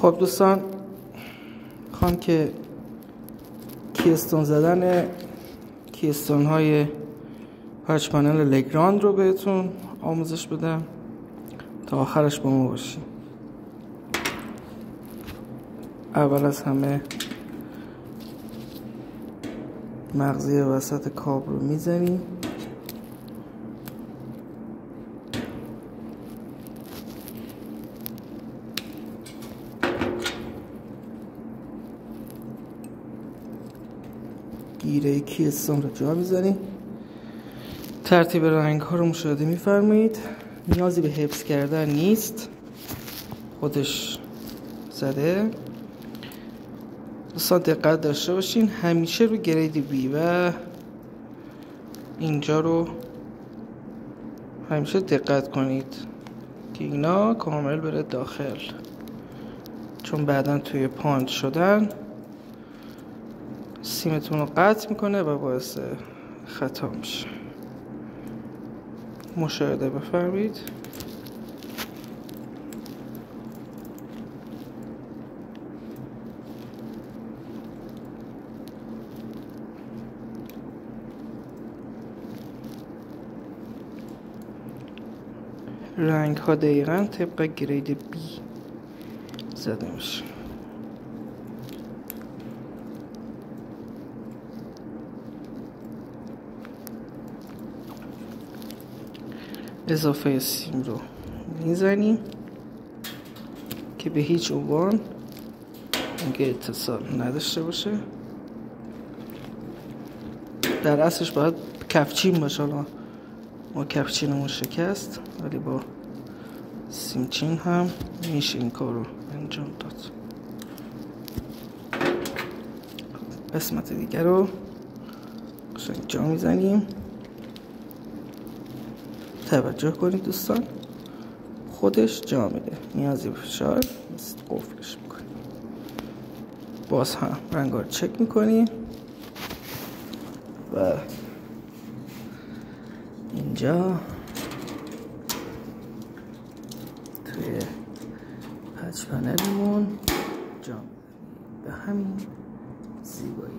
خب دوستان، میخوام که کیستون زدن کیستون های پچ پنل لگراند رو بهتون آموزش بدم تا آخرش با ما باشیم. اول از همه مغزی وسط کابل رو میزنیم. گیره کیستون رو جا میذاریم. ترتیب رنگ ها رو مشاهده میفرمایید. نیازی به حفظ کردن نیست، خودش زده. دوستان دقت داشته باشین، همیشه رو گرید بی و اینجا رو همیشه دقت کنید که اینا کامل بره داخل، چون بعدا توی پانچ شدن سیمتون رو قطع میکنه و باعث خطا میشه. مشاهده بفرمایید. رنگ ها دقیقا طبق گرید بی زده میشه. اضافه سیم رو میزنیم که به هیچ عنوان اینکه اتصال نداشته باشه. در اصلش باید کفچین باشه، حالا ما کفچینمون شکست، ولی با سیمچین هم میشه این کار رو انجام داد. قسمت دیگر رو قشنگ جا میزنیم. توجه کنید دوستان، خودش جا میده، نیازی به فشار نیست. قفلش میکنیم. باز هم رنگ رو چک میکنیم و اینجا توی پچ پنلمون جا میده به همین زیبایی.